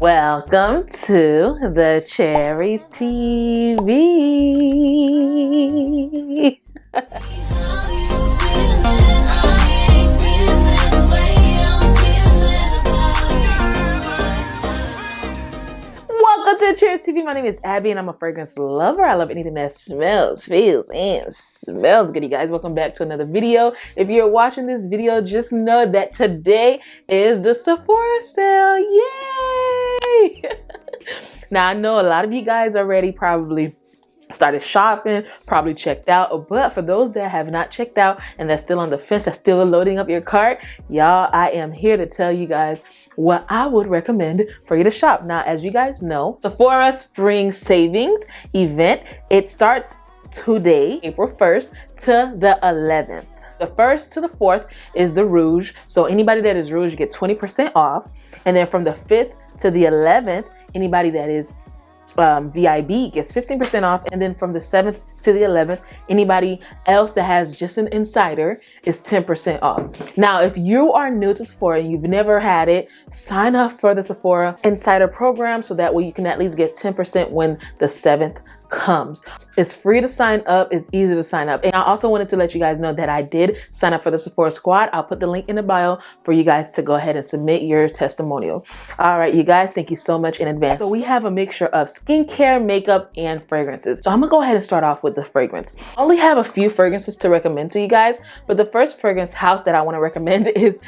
Welcome to the Cherries TV. Welcome to Cherries TV. My name is Abby and I'm a fragrance lover. I love anything that smells, feels, and smells good, you guys. Welcome back to another video. If you're watching this video, just know that today is the Sephora sale. Yay! Now, I know a lot of you guys already probably started shopping, probably checked out, but for those that have not checked out and that's still on the fence, that's still loading up your cart, y'all, I am here to tell you guys what I would recommend for you to shop. Now, as you guys know, Sephora Spring Savings event, it starts today, April 1st to the 11th. The 1st to the 4th is the Rouge. So anybody that is Rouge, you get 20% off. And then from the 5th to the 11th, anybody that is VIB gets 15% off. And then from the 7th to the 11th, anybody else that has just an insider is 10% off. Now, if you are new to Sephora and you've never had it, sign up for the Sephora Insider program so that way you can at least get 10% when the 7th comes. It's free to sign up. It's easy to sign up. And I also wanted to let you guys know that I did sign up for the Sephora Squad. I'll put the link in the bio for you guys to go ahead and submit your testimonial. All right, you guys, thank you so much in advance. So we have a mixture of skincare, makeup, and fragrances. So I'm gonna go ahead and start off with the fragrance. I only have a few fragrances to recommend to you guys, but the first fragrance house that I want to recommend is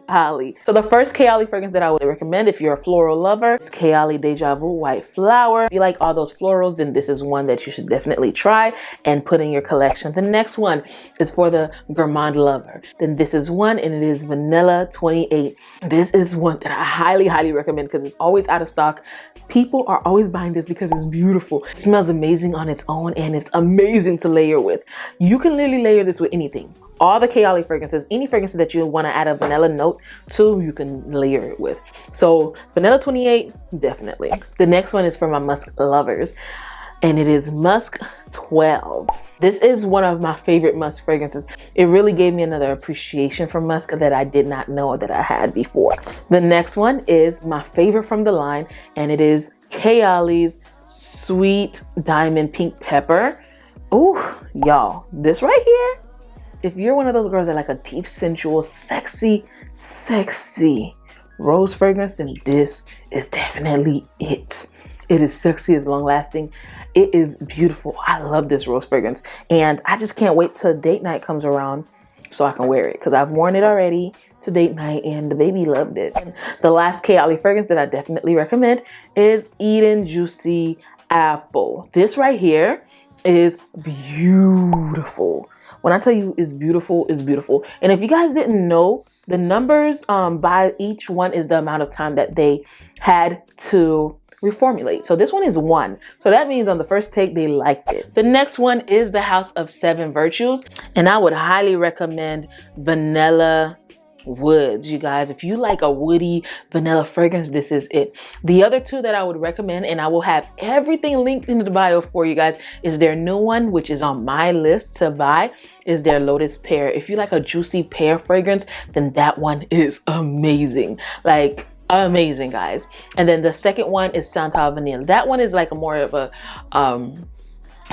Ollie. So the first Ollie fragrance that I would recommend if you're a floral lover is Ollie Deja Vu White Flower. If you like all those florals, then this is one that you should definitely try and put in your collection. The next one is for the gourmand lover. Then this is one, and it is Vanilla 28. This is one that I highly recommend because it's always out of stock. People are always buying this because it's beautiful. It smells amazing on its own and it's amazing to layer with. You can literally layer this with anything. All the Ollie fragrances, any fragrances that you want to add a vanilla note to, you can layer it with. So Vanilla 28, definitely. The next one is for my musk lovers, and it is Musk 12. This is one of my favorite musk fragrances. It really gave me another appreciation for musk that I did not know that I had before. The next one is my favorite from the line, and it is Ollie's Sweet Diamond Pink Pepper. Oh, y'all, this right here, if you're one of those girls that like a deep, sensual, sexy rose fragrance, then this is definitely it. It is sexy, it's long lasting. It is beautiful. I love this rose fragrance. And I just can't wait till date night comes around so I can wear it, because I've worn it already to date night and the baby loved it. And the last Ollie fragrance that I definitely recommend is Eden Juicy Apple. This right here is beautiful. When I tell you it's beautiful, it's beautiful. And if you guys didn't know, the numbers by each one is the amount of time that they had to reformulate. So this one is 1. So that means on the first take, they liked it. The next one is the House of 7 Virtues. And I would highly recommend Vanilla Woods, you guys. If you like a woody vanilla fragrance, this is it. The other two that I would recommend, and I will have everything linked in the bio for you guys, is their new one, which is on my list to buy, is their Lotus Pear. If you like a juicy pear fragrance, then that one is amazing. Like, amazing, guys. And then the second one is Santal Vanilla. That one is like a more of a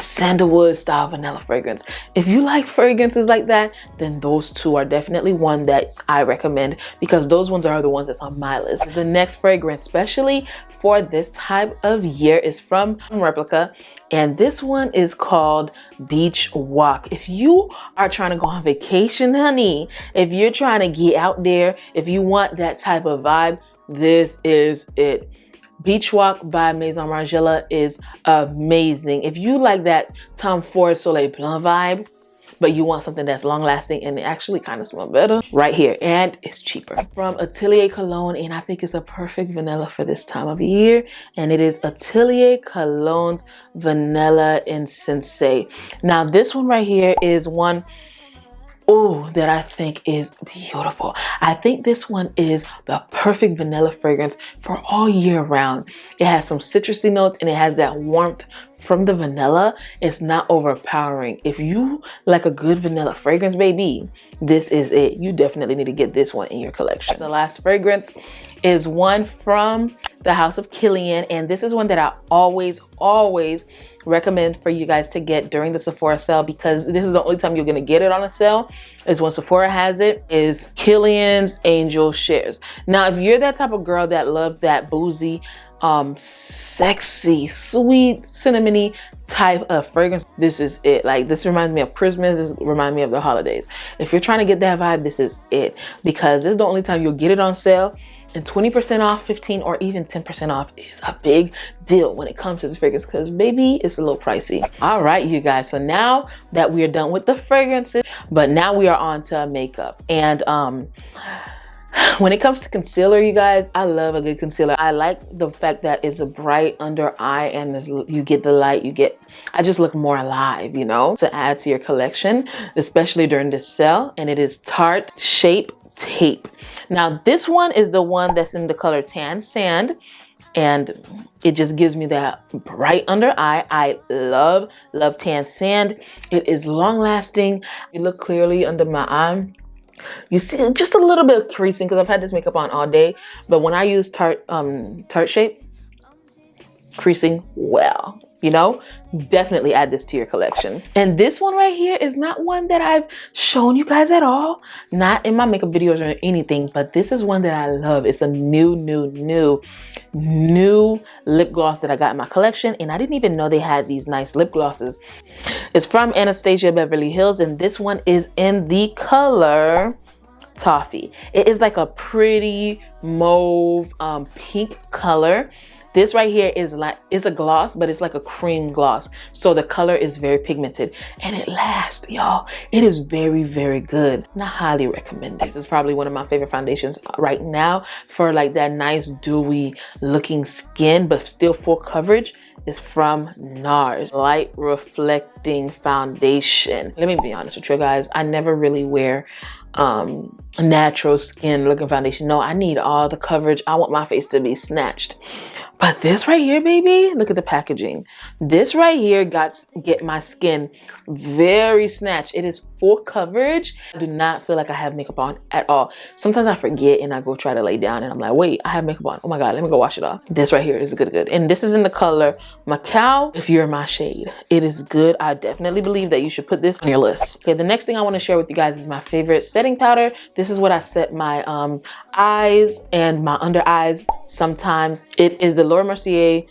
sandalwood style vanilla fragrance. If you like fragrances like that, then those two are definitely one that I recommend, because those ones are the ones that's on my list. The next fragrance, especially for this type of year, is from Replica, and this one is called Beach Walk. If you are trying to go on vacation, honey, if you're trying to get out there, if you want that type of vibe, this is it. Beach Walk by Maison Margiela is amazing. If you like that Tom Ford Soleil Blanc vibe, but you want something that's long lasting and it actually kind of smells better, right here, and it's cheaper. From Atelier Cologne, and I think it's a perfect vanilla for this time of year, and it is Atelier Cologne's Vanilla Insensé. Now this one right here is one that I think is beautiful. I think this one is the perfect vanilla fragrance for all year round. It has some citrusy notes and it has that warmth from the vanilla. It's not overpowering. If you like a good vanilla fragrance, baby, this is it. You definitely need to get this one in your collection. The last fragrance is one from the House of Killian, and this is one that I always recommend for you guys to get during the Sephora sale, because this is the only time you're gonna get it on a sale, is when Sephora has it, is Killian's Angel Shares. Now, if you're that type of girl that loves that boozy, sexy, sweet, cinnamony type of fragrance, this is it. Like, this reminds me of Christmas, this reminds me of the holidays. If you're trying to get that vibe, this is it, because this is the only time you'll get it on sale. And 20% off, 15 or even 10% off is a big deal when it comes to this fragrance, because baby, it's a little pricey. All right, you guys, so now that we are done with the fragrances, but now we are on to makeup. And when it comes to concealer, you guys, I love a good concealer. I like the fact that it's a bright under eye, and you get the light, I just look more alive, you know, to add to your collection, especially during this sale. And it is Tarte Shape Tape. Now, this one is the one that's in the color Tan Sand, and it just gives me that bright under eye. I love Tan Sand. It is long lasting. You look clearly under my eye. You see just a little bit of creasing because I've had this makeup on all day, but when I use Tarte Shape, creasing well, you know, definitely add this to your collection. And this one right here is not one that I've shown you guys at all, not in my makeup videos or anything, but this is one that I love. It's a new lip gloss that I got in my collection, and I didn't even know they had these nice lip glosses. It's from Anastasia Beverly Hills, and this one is in the color Toffee. It is like a pretty mauve pink color. This right here is a gloss, but it's like a cream gloss. So the color is very pigmented and it lasts, y'all. It is very, very good. And I highly recommend it. This is probably one of my favorite foundations right now for like that nice dewy looking skin, but still full coverage. Is from Nars Light Reflecting Foundation. Let me be honest with you guys. I never really wear natural skin looking foundation. No, I need all the coverage. I want my face to be snatched. But this right here, baby, look at the packaging. This right here get my skin very snatched. It is full coverage. I do not feel like I have makeup on at all. Sometimes I forget and I go try to lay down and I'm like, wait, I have makeup on. Oh my God, let me go wash it off. This right here is good. And this is in the color Macao. If you're my shade, it is good. I definitely believe that you should put this on your list. Okay, the next thing I want to share with you guys is my favorite setting powder. This is what I set my eyes and my under eyes sometimes. It is the Mercier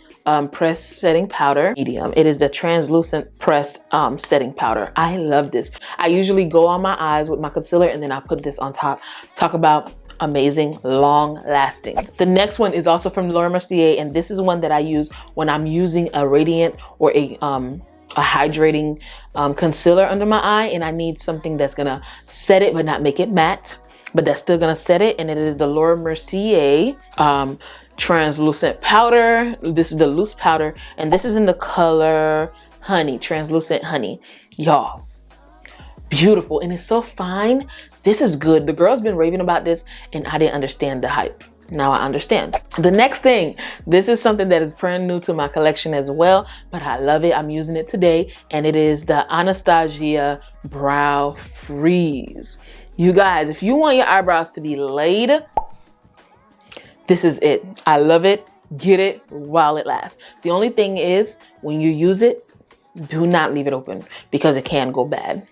pressed setting powder medium. It is the translucent pressed setting powder. I love this. I usually go on my eyes with my concealer and then I put this on top. Talk about amazing, long lasting. The next one is also from Mercier, and this is one that I use when I'm using a radiant or a hydrating concealer under my eye, and I need something that's gonna set it but not make it matte, but that's still gonna set it. And it is the Mercier translucent powder. This is the loose powder, and this is in the color Honey, translucent honey. Y'all, beautiful, and it's so fine. This is good. The girl's been raving about this and I didn't understand the hype. Now I understand. The next thing, this is something that is brand new to my collection as well, but I love it. I'm using it today, and it is the Anastasia Brow Freeze. You guys, if you want your eyebrows to be laid, this is it. I love it. Get it while it lasts. The only thing is, when you use it, do not leave it open because it can go bad.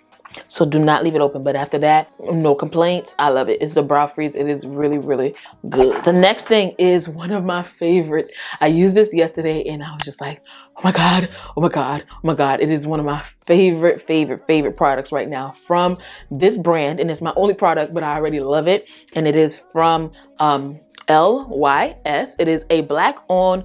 So do not leave it open. But after that, no complaints. I love it. It's the Brow Freeze. It is really, really good. The next thing is one of my favorite. I used this yesterday and I was just like, oh my God, oh my God, oh my God. It is one of my favorite products right now from this brand. And it's my only product, but I already love it. And it is from LYS. It is a black-owned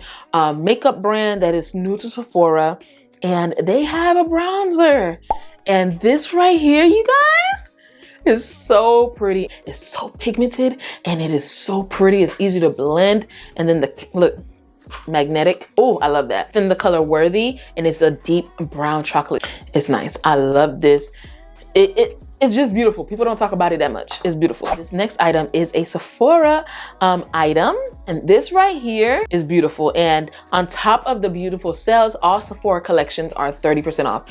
makeup brand that is new to Sephora. And they have a bronzer. And this right here, you guys, is so pretty. It's so pigmented and it is so pretty. It's easy to blend. And then look, magnetic. Oh, I love that. It's in the color Worthy, and it's a deep brown chocolate. It's nice. I love this. It's just beautiful. People don't talk about it that much. It's beautiful. This next item is a Sephora item. And this right here is beautiful. And on top of the beautiful sales, all Sephora collections are 30% off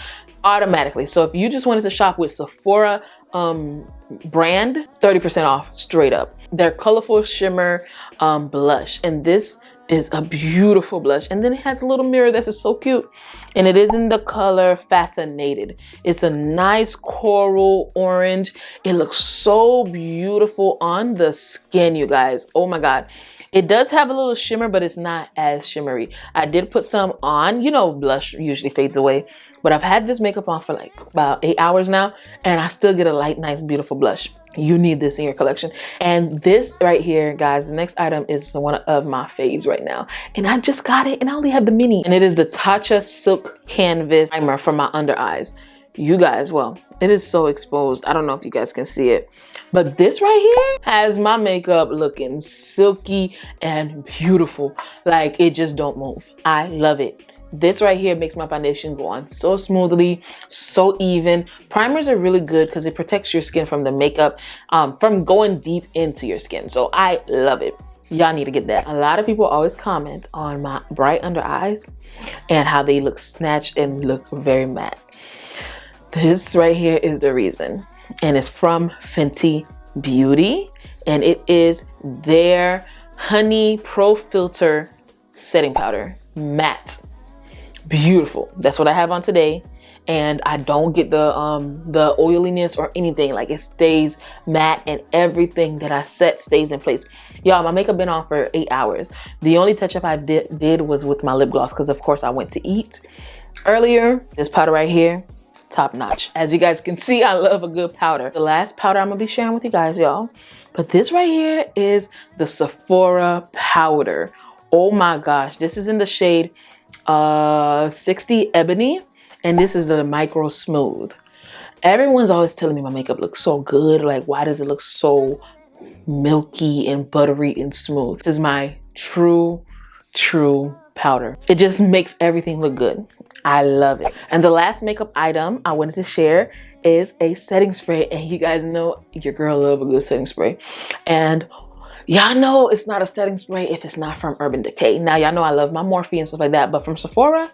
automatically. So if you just wanted to shop with Sephora brand, 30% off straight up. Their colorful shimmer blush. And this is a beautiful blush. And then it has a little mirror that's so cute. And it is in the color Fascinated. It's a nice coral orange. It looks so beautiful on the skin, you guys. Oh my God. It does have a little shimmer, but it's not as shimmery. I did put some on. You know, blush usually fades away. But I've had this makeup on for like about 8 hours now, and I still get a light, nice, beautiful blush. You need this in your collection. And this right here, guys, the next item is one of my faves right now. And I just got it, and I only have the mini. And it is the Tatcha Silk Canvas Primer for my under eyes. You guys, well, it is so exposed. I don't know if you guys can see it. But this right here has my makeup looking silky and beautiful. Like, it just don't move. I love it. This right here makes my foundation go on so smoothly, so even. Primers are really good because it protects your skin from the makeup, from going deep into your skin. So I love it. Y'all need to get that. A lot of people always comment on my bright under eyes and how they look snatched and look very matte. This right here is the reason. And it's from Fenty Beauty. And it is their Honey Pro Filter Setting Powder. Matte. Beautiful. That's what I have on today. And I don't get the oiliness or anything. Like, it stays matte and everything that I set stays in place. Y'all, my makeup been on for 8 hours. The only touch up I did was with my lip gloss because of course I went to eat earlier. This powder right here, top notch. As you guys can see, I love a good powder. The last powder I'm gonna be sharing with you guys, y'all. But this right here is the Sephora Powder. Oh my gosh, this is in the shade 60 Ebony, and this is a micro smooth. Everyone's always telling me my makeup looks so good. Like, why does it look so milky and buttery and smooth? This is my true powder. It just makes everything look good. I love it. And the last makeup item I wanted to share is a setting spray. And you guys know your girl love a good setting spray. And y'all know it's not a setting spray if it's not from Urban Decay. Now, y'all know I love my Morphe and stuff like that, but from Sephora,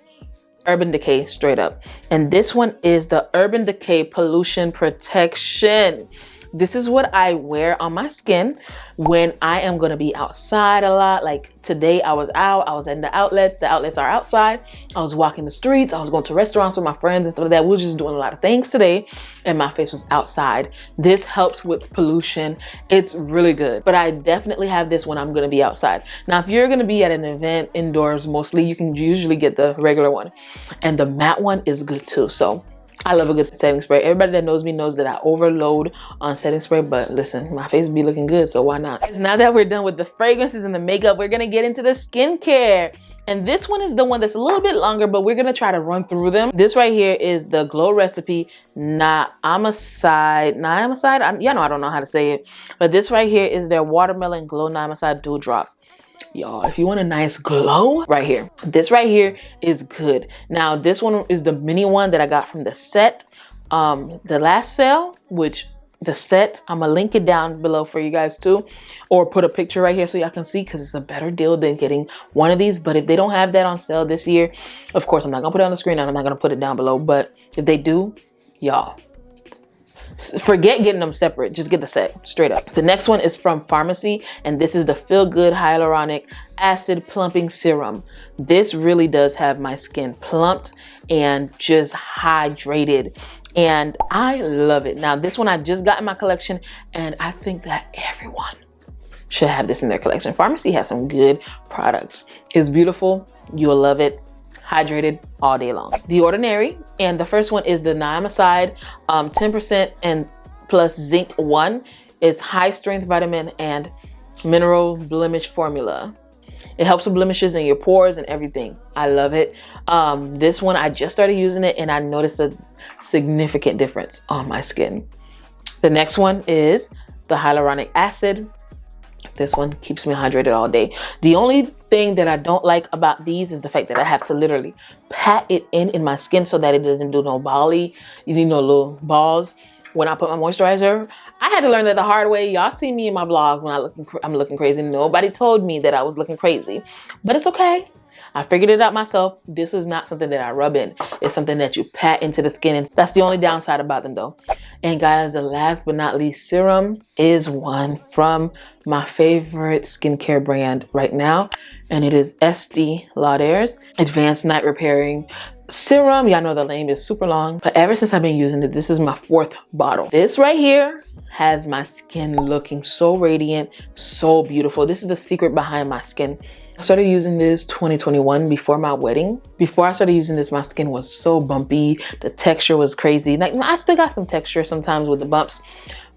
Urban Decay straight up. And this one is the Urban Decay Pollution Protection. This is what I wear on my skin when I am gonna be outside a lot. Like today I was out, I was in the outlets are outside. I was walking the streets, I was going to restaurants with my friends and stuff like that. We were just doing a lot of things today and my face was outside. This helps with pollution. It's really good. But I definitely have this when I'm gonna be outside. Now, if you're gonna be at an event indoors mostly, you can usually get the regular one. And the matte one is good too. So I love a good setting spray. Everybody that knows me knows that I overload on setting spray, but listen, my face be looking good, so why not? Now that we're done with the fragrances and the makeup, we're gonna get into the skincare. And this one is the one that's a little bit longer, but we're gonna try to run through them. This right here is the Glow Recipe Nomicide. Y'all know I don't know how to say it, but this right here is their Watermelon Glow Nomicide Dew Drop. Y'all, if you want a nice glow, right here. This right here is good. Now, this one is the mini one that I got from the set. The last sale, which the set, I'm gonna link it down below for you guys too, or put a picture right here so y'all can see, because it's a better deal than getting one of these. But if they don't have that on sale this year, of course, I'm not gonna put it on the screen and I'm not gonna put it down below. But if they do, y'all, forget getting them separate. Just get the set straight up. The next one is from Pharmacy, and this is the Feel Good Hyaluronic Acid Plumping Serum. This really does have my skin plumped and just hydrated, and I love it. Now, this one I just got in my collection, and I think that everyone should have this in their collection. Pharmacy has some good products. It's beautiful. You'll love it. Hydrated all day long. The Ordinary, and the first one is the Nomicide 10% and plus zinc 1. It's high strength vitamin and mineral blemish formula. It helps with blemishes in your pores and everything. I love it. This one I just started using it and I noticed a significant difference on my skin. The next one is the Hyaluronic Acid. This one keeps me hydrated all day. The only thing that I don't like about these is the fact that I have to literally pat it in my skin so that it doesn't do no bally, little balls when I put my moisturizer. I had to learn that the hard way. Y'all see me in my vlogs when I'm looking crazy. Nobody told me that I was looking crazy, but it's okay. I figured it out myself. This is not something that I rub in. It's something that you pat into the skin, and that's the only downside about them though. And guys, the last but not least serum is one from my favorite skincare brand right now, and it is Estee Lauder's Advanced Night Repairing Serum. Y'all know the name is super long, but ever since I've been using it, this is my 4th bottle. This right here has my skin looking so radiant, so beautiful. This is the secret behind my skin. I started using this 2021 before my wedding. Before I started using this, my skin was so bumpy. The texture was crazy. Like, I still got some texture sometimes with the bumps,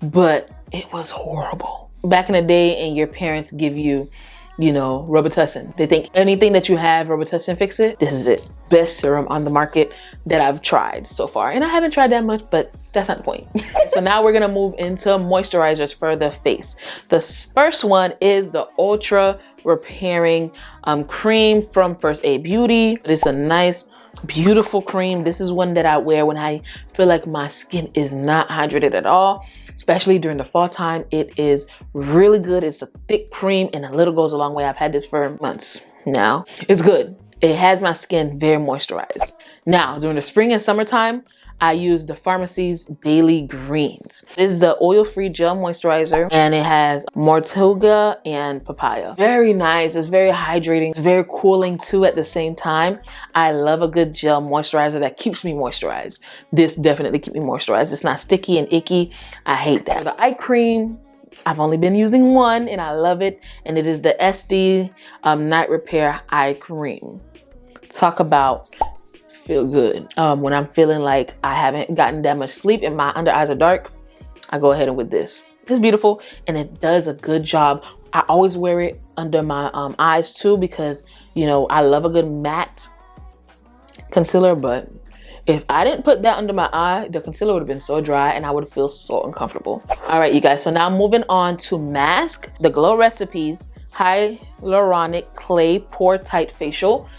but it was horrible. Back in the day, and your parents give you, you know, Robitussin. They think anything that you have, Robitussin fix it. This is it. Best serum on the market that I've tried so far. And I haven't tried that much, but that's not the point. So now we're gonna move into moisturizers for the face. The first one is the Ultra Repairing Cream from First Aid Beauty. It's a nice, beautiful cream. This is one that I wear when I feel like my skin is not hydrated at all, especially during the fall time. It is really good. It's a thick cream and a little goes a long way. I've had this for months now. It's good. It has my skin very moisturized. Now, during the spring and summertime, I use the Pharmacy's Daily Greens. This is the oil-free gel moisturizer, and it has Mortuga and papaya. Very nice. It's very hydrating. It's very cooling too at the same time. I love a good gel moisturizer that keeps me moisturized. This definitely keeps me moisturized. It's not sticky and icky. I hate that. The eye cream, I've only been using one and I love it, and it is the Estee Night Repair Eye Cream. Talk about feel good. When I'm feeling like I haven't gotten that much sleep and my under eyes are dark, I go ahead and with this. It's beautiful and it does a good job. I always wear it under my eyes too, because you know I love a good matte concealer, but if I didn't put that under my eye, the concealer would have been so dry and I would feel so uncomfortable. All right, you guys, so now moving on to mask, the Glow Recipes Hyaluronic Clay Pore Tight Facial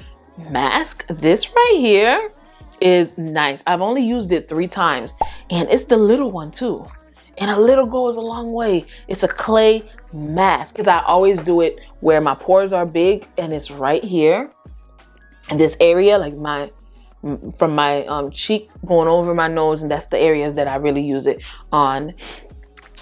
Mask. This right here is nice. I've only used it 3 times and it's the little one too, and a little goes a long way. It's a clay mask because I always do it where my pores are big, and it's right here in this area, like from my cheek going over my nose, and that's the areas that I really use it on.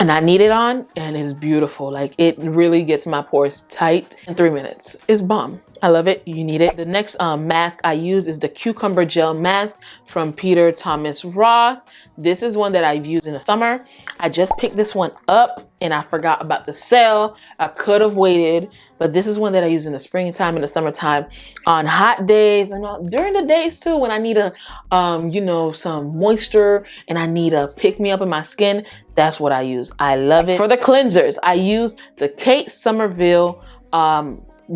And I need it on, and it's beautiful. Like, it really gets my pores tight in 3 minutes. It's bomb. I love it. You need it. The next mask I use is the Cucumber Gel Mask from Peter Thomas Roth. This is one that I've used in the summer. I just picked this one up and I forgot about the sale. I could have waited, but this is one that I use in the springtime and the summertime on hot days, and during the days too when I need a, you know, some moisture and I need a pick me up in my skin. That's what I use. I love it. For the cleansers, I use the Kate Somerville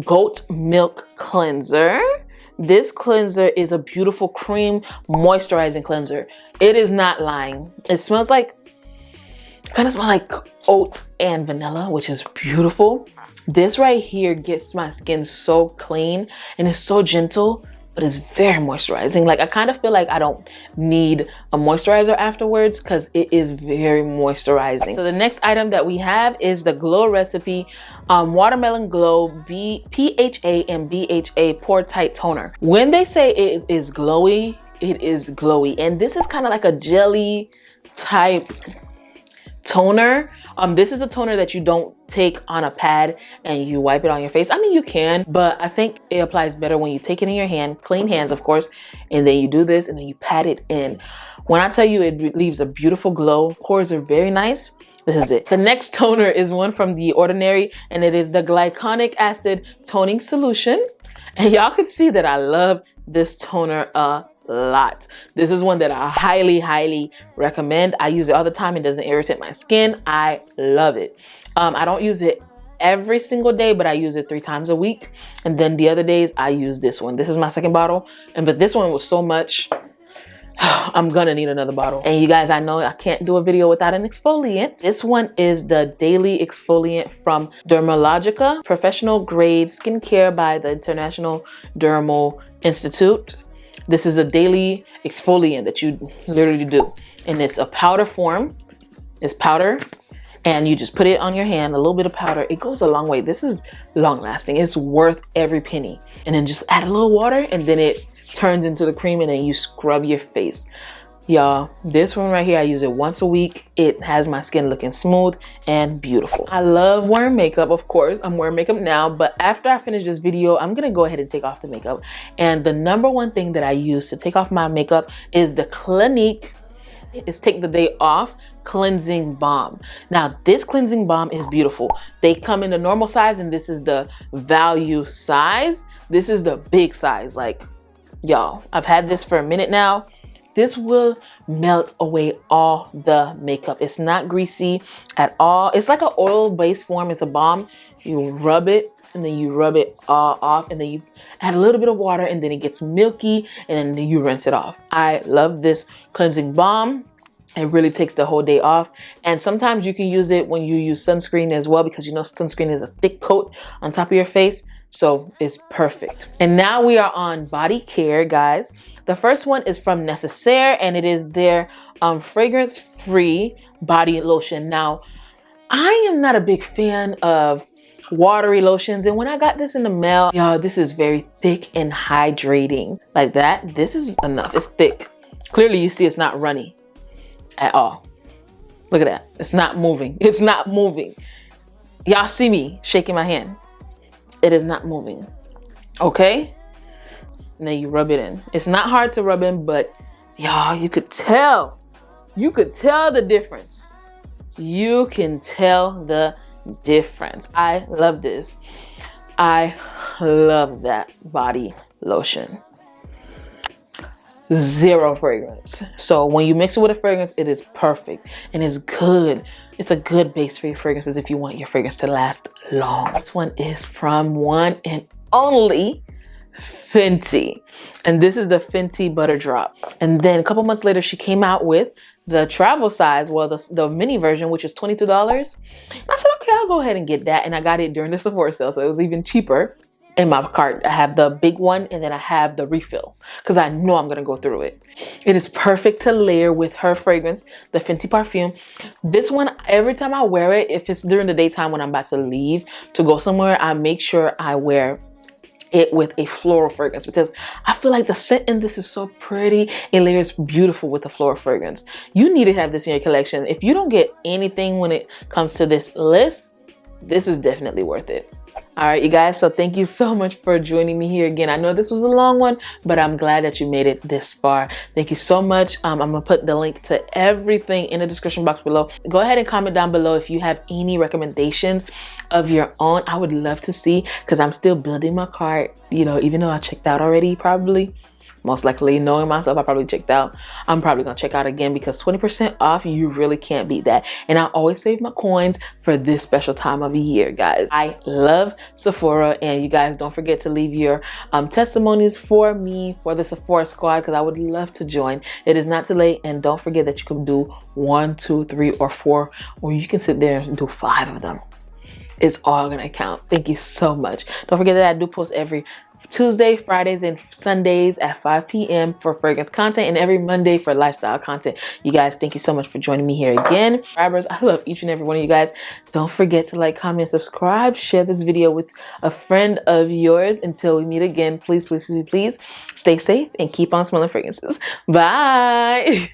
Goat Milk Cleanser. This cleanser is a beautiful cream moisturizing cleanser. It is not lying. It smells like, kind of smells like oat and vanilla, which is beautiful. This right here gets my skin so clean and it's so gentle, but it's very moisturizing. Like, I kind of feel like I don't need a moisturizer afterwards because it is very moisturizing. So the next item that we have is the Glow Recipe Watermelon Glow PHA and BHA Pore Tight Toner. When they say it is glowy, it is glowy. And this is kind of like a jelly type toner. This is a toner that you don't take on a pad and you wipe it on your face. I mean, you can, but I think it applies better when you take it in your hand, clean hands of course, and then you do this and then you pat it in. When I tell you it leaves a beautiful glow, pores are very nice, this is it. The next toner is one from The Ordinary, and it is the Glyconic Acid Toning Solution. And y'all could see that I love this toner a lot. This is one that I highly recommend. I use it all the time. It doesn't irritate my skin. I love it. I don't use it every single day, but I use it 3 times a week, and then the other days I use this one. This is my 2nd bottle, but this one was so much, I'm gonna need another bottle. And you guys, I know I can't do a video without an exfoliant. This one is the Daily Exfoliant from Dermalogica, professional grade skincare by the International Dermal Institute. This is a daily exfoliant that you literally do, and it's a powder form. It's powder, and you just put it on your hand, a little bit of powder. It goes a long way. This is long lasting. It's worth every penny. And then just add a little water, and then it turns into the cream, and then you scrub your face. Y'all, this one right here, I use it once a week. It has my skin looking smooth and beautiful. I love wearing makeup, of course. I'm wearing makeup now, but after I finish this video, I'm gonna go ahead and take off the makeup. And the number one thing that I use to take off my makeup is the Clinique Take the Day Off Cleansing Balm. Now, this cleansing balm is beautiful. They come in the normal size, and this is the value size. This is the big size. Like, y'all, I've had this for a minute now. This will melt away all the makeup. It's not greasy at all. It's like an oil-based form. It's a balm. You rub it, and then you rub it all off, and then you add a little bit of water, and then it gets milky, and then you rinse it off. I love this cleansing balm. It really takes the whole day off. And sometimes you can use it when you use sunscreen as well, because you know sunscreen is a thick coat on top of your face. So it's perfect. And now we are on body care, guys. The first one is from Mercier, and it is their fragrance-free body lotion. Now, I am not a big fan of watery lotions, and when I got this in the mail, y'all, this is very thick and hydrating. Like that, this is enough. It's thick. Clearly, you see it's not runny at all. Look at that. It's not moving. It's not moving. Y'all see me shaking my hand. It is not moving. Okay? And then you rub it in. It's not hard to rub in, but y'all, you could tell. You could tell the difference. You can tell the difference. I love this. I love that body lotion. Zero fragrance. So when you mix it with a fragrance, it is perfect and it's good. It's a good base for your fragrances if you want your fragrance to last long. This one is from one and only Fenty, and this is the Fenty Butter Drop. And then a couple months later, she came out with the travel size, well, the mini version, which is $22. And I said, okay, I'll go ahead and get that. And I got it during the Sephora sale, so it was even cheaper. In my cart, I have the big one, and then I have the refill because I know I'm gonna go through it. It is perfect to layer with her fragrance, the Fenty perfume. This one, every time I wear it, if it's during the daytime when I'm about to leave to go somewhere, I make sure I wear it with a floral fragrance because I feel like the scent in this is so pretty. It layers beautiful with the floral fragrance. You need to have this in your collection. If you don't get anything when it comes to this list, this is definitely worth it. All right, you guys, so thank you so much for joining me here again. I know this was a long one, but I'm glad that you made it this far. Thank you so much. I'm gonna put the link to everything in the description box below. Go ahead and comment down below if you have any recommendations of your own. I would love to see, because I'm still building my cart, you know, even though I checked out already, probably. Most likely, knowing myself, I probably checked out. I'm probably gonna check out again because 20% off, you really can't beat that. And I always save my coins for this special time of year, guys. I love Sephora, and you guys don't forget to leave your testimonies for me, for the Sephora squad, because I would love to join. It is not too late, and don't forget that you can do 1, 2, 3, or 4, or you can sit there and do 5 of them. It's all gonna count. Thank you so much. Don't forget that I do post every Tuesday, Fridays, and Sundays at 5 p.m. for fragrance content, and every Monday for lifestyle content. You guys, thank you so much for joining me here again. Subscribers, I love each and every one of you guys. Don't forget to like, comment, subscribe, share this video with a friend of yours. Until we meet again, please, please, please, please stay safe and keep on smelling fragrances. Bye.